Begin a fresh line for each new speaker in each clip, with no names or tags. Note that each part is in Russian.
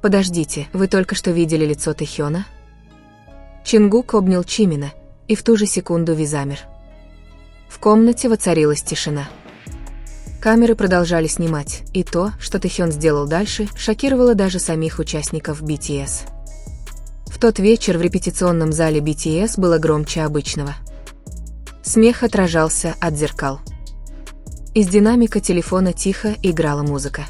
Подождите, вы только что видели лицо Тэхёна? Чингук обнял Чимина, и в ту же секунду Ви замер. В комнате воцарилась тишина. Камеры продолжали снимать, и то, что Тэхён сделал дальше, шокировало даже самих участников BTS. В тот вечер в репетиционном зале BTS было громче обычного. Смех отражался от зеркал. Из динамика телефона тихо играла музыка.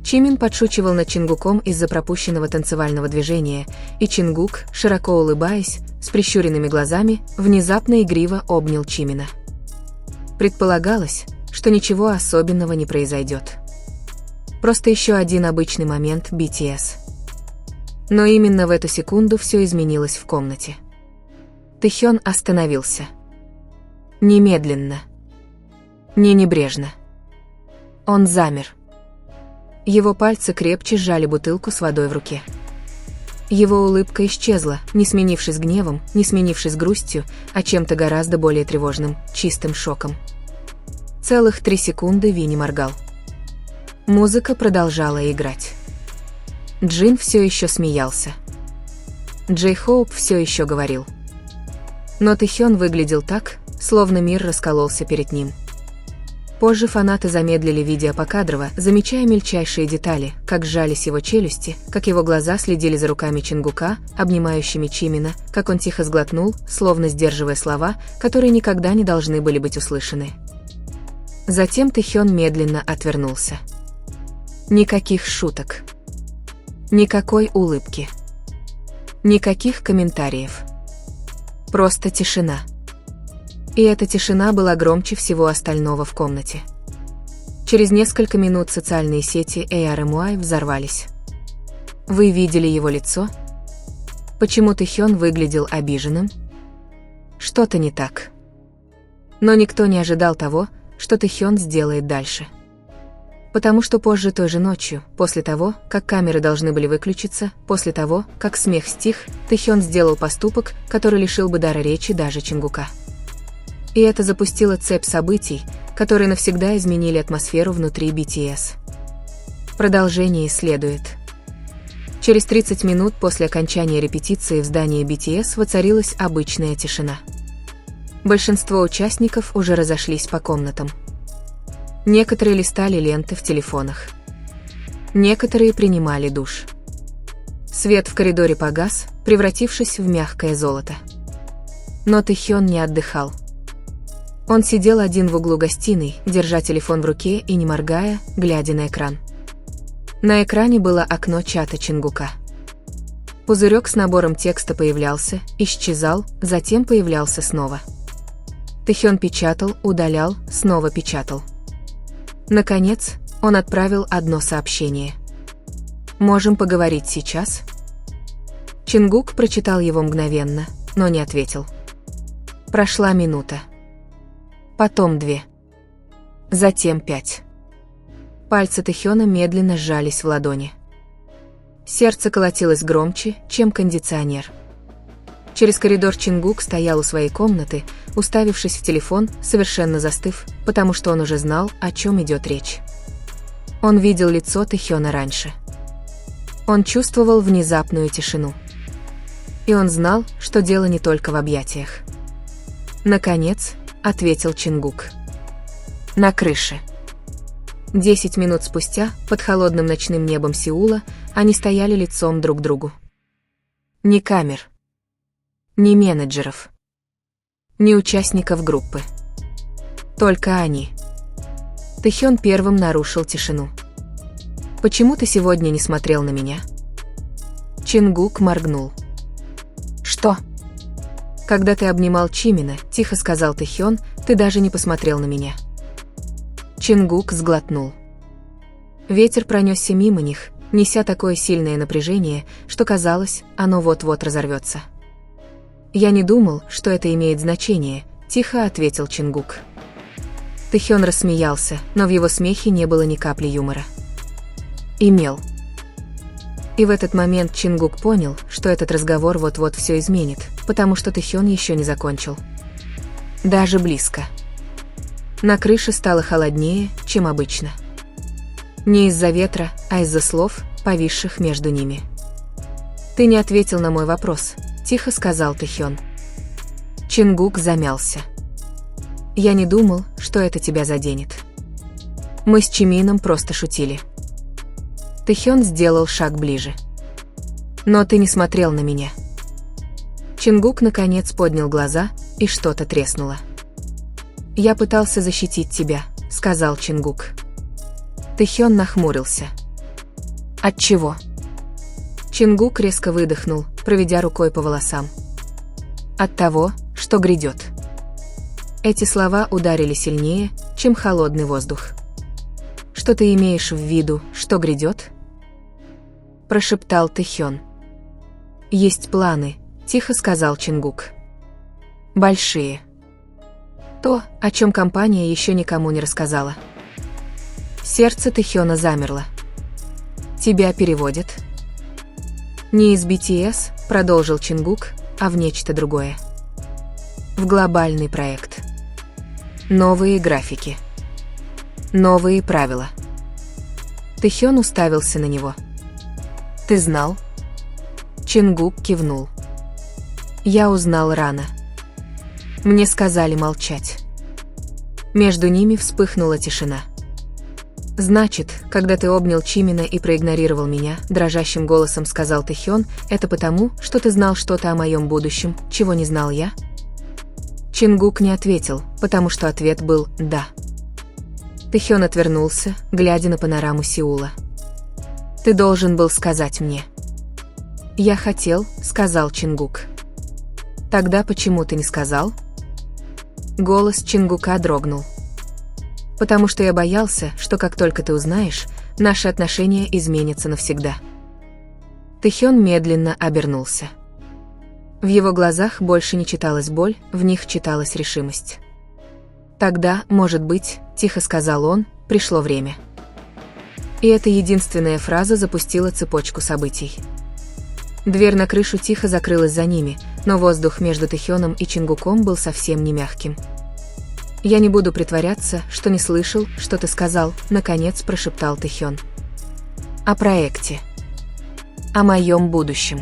Чимин подшучивал над Чингуком из-за пропущенного танцевального движения, и Чингук, широко улыбаясь, с прищуренными глазами, внезапно игриво обнял Чимина. Предполагалось, что ничего особенного не произойдет. Просто еще один обычный момент BTS. Но именно в эту секунду все изменилось в комнате. Тэхён остановился. Немедленно. Не небрежно. Он замер. Его пальцы крепче сжали бутылку с водой в руке. Его улыбка исчезла, не сменившись гневом, не сменившись грустью, а чем-то гораздо более тревожным, чистым шоком. Целых 3 секунды Ви не моргал. Музыка продолжала играть. Джин все еще смеялся. Джей Хоуп все еще говорил. Но Тэхён выглядел так, словно мир раскололся перед ним. Позже фанаты замедлили видео покадрово, замечая мельчайшие детали, как сжались его челюсти, как его глаза следили за руками Чингука, обнимающими Чимина, как он тихо сглотнул, словно сдерживая слова, которые никогда не должны были быть услышаны. Затем Тэхён медленно отвернулся. Никаких шуток. Никакой улыбки. Никаких комментариев. Просто тишина. И эта тишина была громче всего остального в комнате. Через несколько минут социальные сети ARMY взорвались. Вы видели его лицо? Почему Тэхён выглядел обиженным? Что-то не так. Но никто не ожидал того, что Тэхён сделает дальше. Потому что позже той же ночью, после того, как камеры должны были выключиться, после того, как смех стих, Тэхён сделал поступок, который лишил бы дара речи даже Чингука. И это запустило цепь событий, которые навсегда изменили атмосферу внутри BTS. Продолжение следует. Через 30 минут после окончания репетиции в здании BTS воцарилась обычная тишина. Большинство участников уже разошлись по комнатам. Некоторые листали ленты в телефонах. Некоторые принимали душ. Свет в коридоре погас, превратившись в мягкое золото. Но Тэхён не отдыхал. Он сидел один в углу гостиной, держа телефон в руке и не моргая, глядя на экран. На экране было окно чата Чингука. Пузырек с набором текста появлялся, исчезал, затем появлялся снова. Тэхён печатал, удалял, снова печатал. Наконец, он отправил одно сообщение. «Можем поговорить сейчас?» Чингук прочитал его мгновенно, но не ответил. Прошла минута. Потом 2. Затем 5. Пальцы Тэхёна медленно сжались в ладони. Сердце колотилось громче, чем кондиционер. Через коридор Чингук стоял у своей комнаты, уставившись в телефон, совершенно застыв, потому что он уже знал, о чем идет речь. Он видел лицо Тэхёна раньше. Он чувствовал внезапную тишину. И он знал, что дело не только в объятиях. Наконец, ответил Чингук. На крыше. 10 минут спустя, под холодным ночным небом Сеула, они стояли лицом друг к другу. Ни камер. Ни менеджеров. Ни участников группы. Только они. Тэхён первым нарушил тишину. «Почему ты сегодня не смотрел на меня?» Чингук моргнул. «Что?» «Когда ты обнимал Чимина, тихо сказал Тэхён, ты даже не посмотрел на меня». Чингук сглотнул. Ветер пронесся мимо них, неся такое сильное напряжение, что казалось, оно вот-вот разорвется. «Я не думал, что это имеет значение», — тихо ответил Чингук. Тэхён рассмеялся, но в его смехе не было ни капли юмора. «Имел». И в этот момент Чингук понял, что этот разговор вот-вот все изменит, потому что Тэхён еще не закончил. Даже близко. На крыше стало холоднее, чем обычно. Не из-за ветра, а из-за слов, повисших между ними. «Ты не ответил на мой вопрос», – тихо сказал Тэхён. Чингук замялся. «Я не думал, что это тебя заденет. Мы с Чимином просто шутили». Тэхён сделал шаг ближе. «Но ты не смотрел на меня». Чингук наконец поднял глаза, и что-то треснуло. «Я пытался защитить тебя», — сказал Чингук. Тэхён нахмурился. «От чего?» Чингук резко выдохнул, проведя рукой по волосам. «От того, что грядет». Эти слова ударили сильнее, чем холодный воздух. «Что ты имеешь в виду, что грядет?» – прошептал Тэхён. «Есть планы», – тихо сказал Чингук. «Большие. То, о чем компания еще никому не рассказала». Сердце Тэхёна замерло. «Тебя переводят?» «Не из BTS», – продолжил Чингук, – «а в нечто другое. В глобальный проект. Новые графики. Новые правила». Тэхён уставился на него. «Ты знал?» Чингук кивнул. «Я узнал рано. Мне сказали молчать». Между ними вспыхнула тишина. «Значит, когда ты обнял Чимина и проигнорировал меня», – дрожащим голосом сказал Тэхён, – «это потому, что ты знал что-то о моем будущем, чего не знал я?» Чингук не ответил, потому что ответ был «да». Тэхён отвернулся, глядя на панораму Сеула. «Ты должен был сказать мне». «Я хотел», — сказал Чингук. «Тогда почему ты не сказал?» Голос Чингука дрогнул. «Потому что я боялся, что как только ты узнаешь, наши отношения изменятся навсегда». Тэхён медленно обернулся. В его глазах больше не читалась боль, в них читалась решимость. «Тогда, может быть, — тихо сказал он, — пришло время». И эта единственная фраза запустила цепочку событий. Дверь на крышу тихо закрылась за ними, но воздух между Тэхёном и Чингуком был совсем не мягким. «Я не буду притворяться, что не слышал, что ты сказал», — наконец прошептал Тэхён. «О проекте. О моем будущем».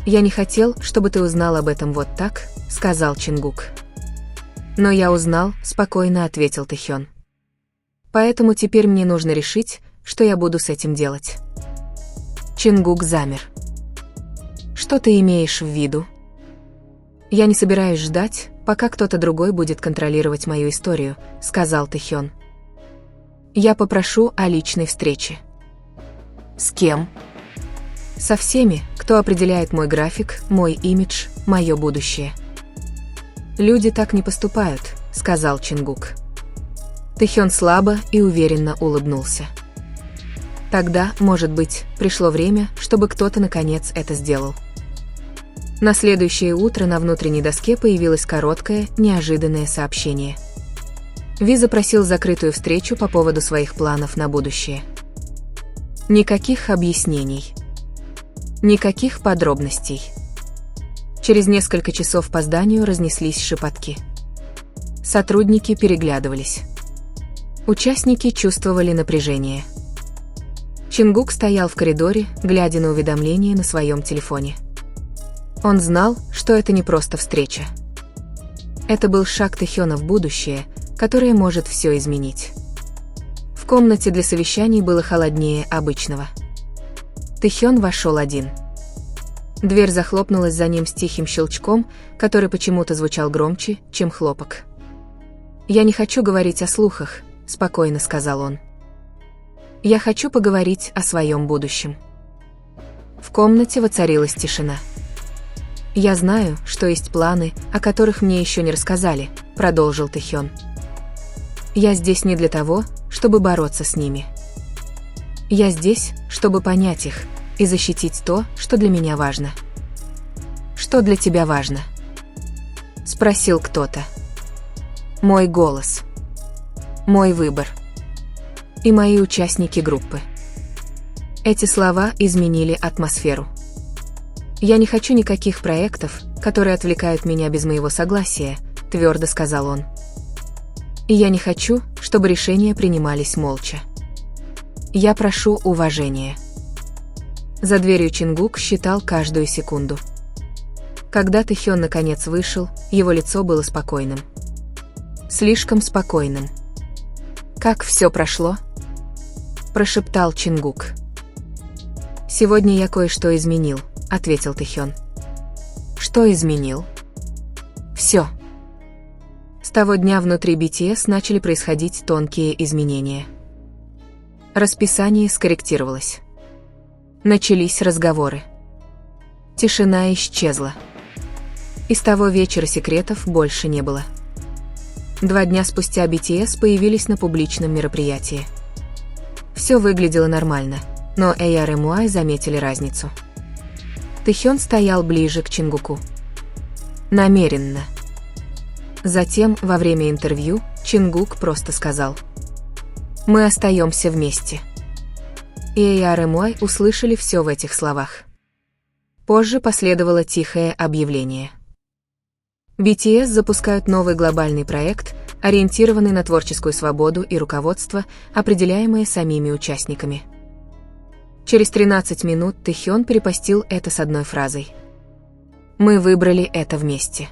«Я не хотел, чтобы ты узнал об этом вот так», — сказал Чингук. «Но я узнал», — спокойно ответил Тэхён. «Поэтому теперь мне нужно решить, что я буду с этим делать». Чингук замер. «Что ты имеешь в виду?» «Я не собираюсь ждать, пока кто-то другой будет контролировать мою историю», — сказал Тэхён. «Я попрошу о личной встрече». «С кем?» «Со всеми, кто определяет мой график, мой имидж, мое будущее». «Люди так не поступают», — сказал Чингук. Тэхён слабо и уверенно улыбнулся. «Тогда, может быть, пришло время, чтобы кто-то наконец это сделал». На следующее утро на внутренней доске появилось короткое, неожиданное сообщение. Ви запросил закрытую встречу по поводу своих планов на будущее. Никаких объяснений. Никаких подробностей. Через несколько часов по зданию разнеслись шепотки. Сотрудники переглядывались. Участники чувствовали напряжение. Чингук стоял в коридоре, глядя на уведомления на своем телефоне. Он знал, что это не просто встреча. Это был шаг Тэхёна в будущее, которое может все изменить. В комнате для совещаний было холоднее обычного. Тэхён вошел один. Дверь захлопнулась за ним с тихим щелчком, который почему-то звучал громче, чем хлопок. «Я не хочу говорить о слухах», — спокойно сказал он. «Я хочу поговорить о своем будущем». В комнате воцарилась тишина. «Я знаю, что есть планы, о которых мне еще не рассказали», — продолжил Тэхён. «Я здесь не для того, чтобы бороться с ними. Я здесь, чтобы понять их и защитить то, что для меня важно». «Что для тебя важно?» — спросил кто-то. «Мой голос. Мой выбор. И мои участники группы». Эти слова изменили атмосферу. «Я не хочу никаких проектов, которые отвлекают меня без моего согласия», — твердо сказал он. «И я не хочу, чтобы решения принимались молча. Я прошу уважения». За дверью Чингук считал каждую секунду. Когда Тэхён наконец вышел, его лицо было спокойным. Слишком спокойным. «Как все прошло?» – прошептал Чингук. «Сегодня я кое-что изменил», – ответил Тэхён. «Что изменил?» «Все». С того дня внутри BTS начали происходить тонкие изменения. Расписание скорректировалось. Начались разговоры. Тишина исчезла. И с того вечера секретов больше не было. 2 дня спустя BTS появились на публичном мероприятии. Все выглядело нормально, но AR и MUAI заметили разницу. Тэхён стоял ближе к Чингуку. Намеренно. Затем, во время интервью, Чингук просто сказал: «Мы остаемся вместе». И AR и MUAI услышали все в этих словах. Позже последовало тихое объявление. BTS запускают новый глобальный проект, ориентированный на творческую свободу и руководство, определяемое самими участниками. Через 13 минут Тэхён перепостил это с одной фразой: «Мы выбрали это вместе».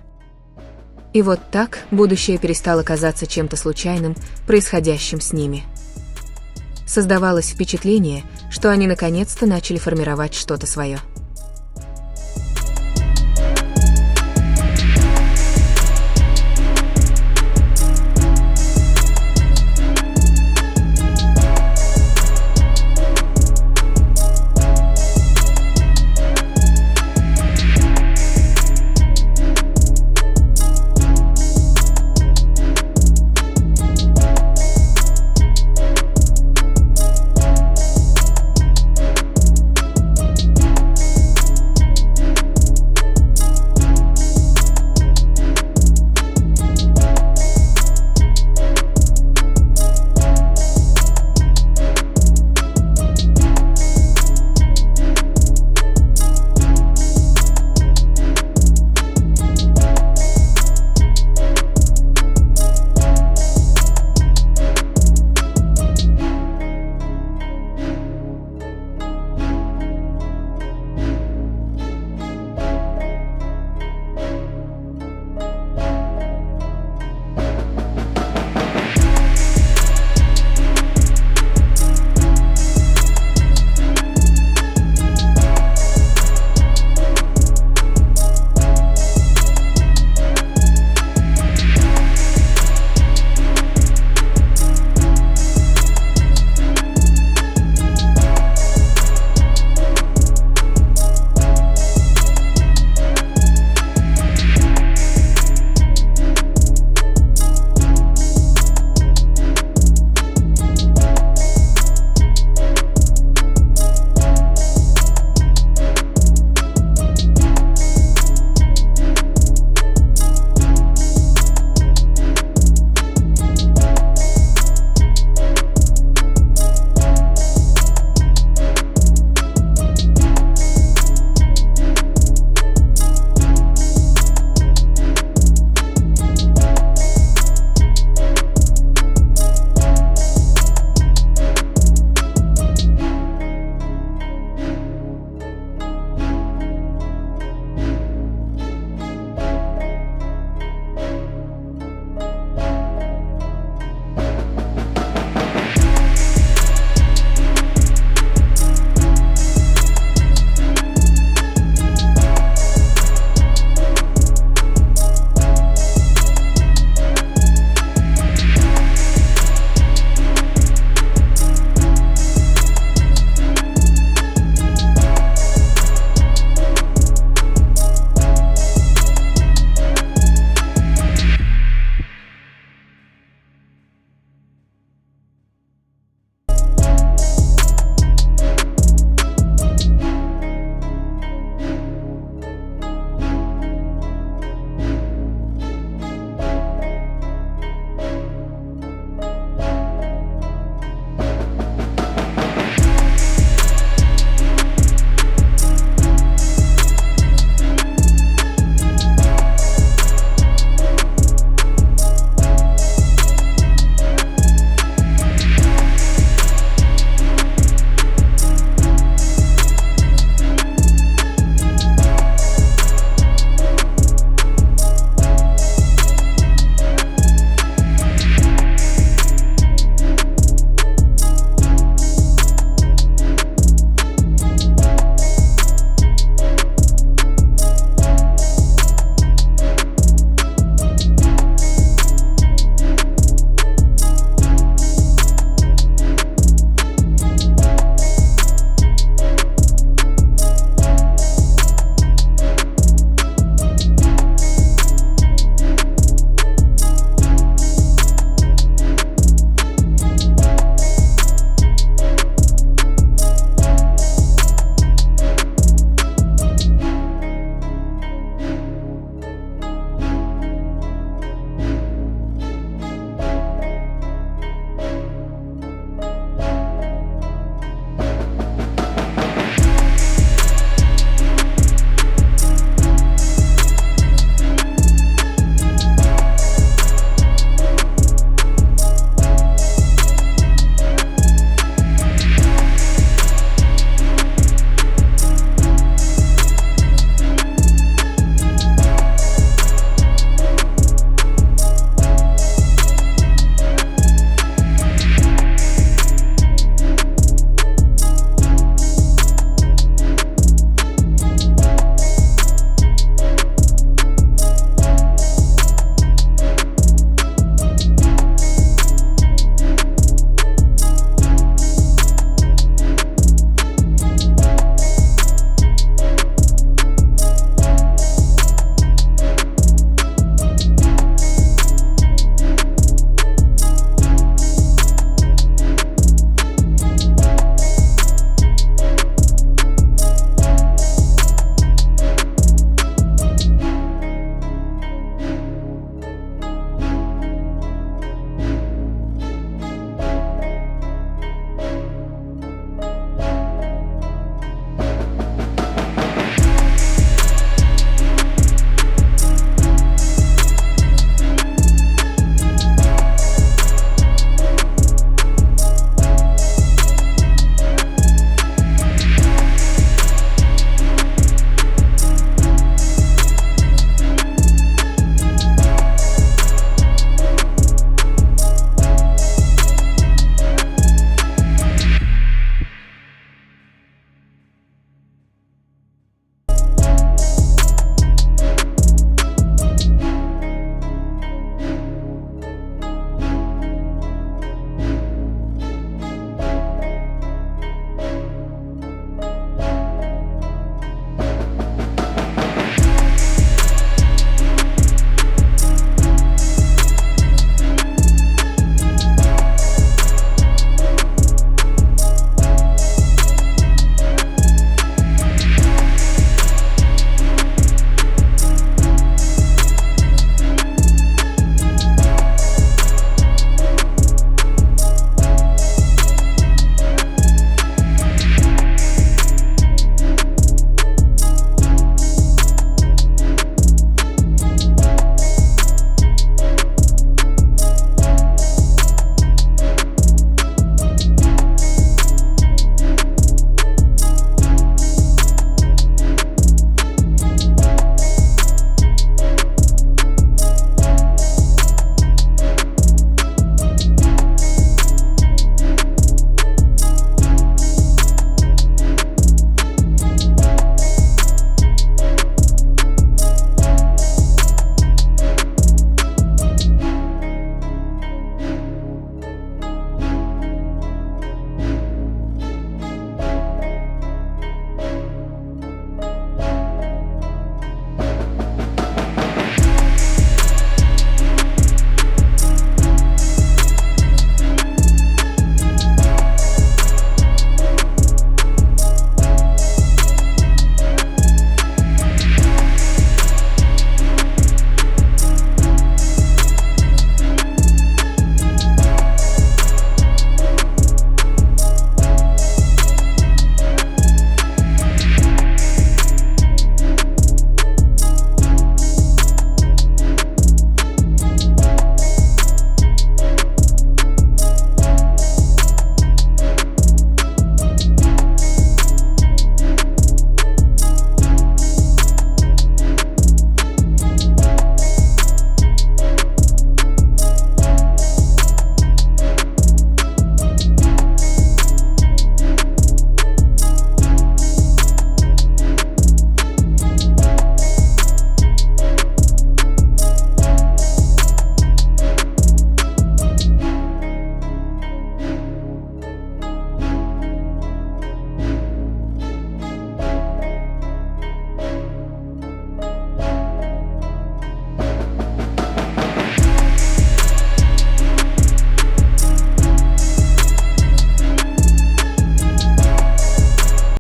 И вот так будущее перестало казаться чем-то случайным, происходящим с ними. Создавалось впечатление, что они наконец-то начали формировать что-то свое.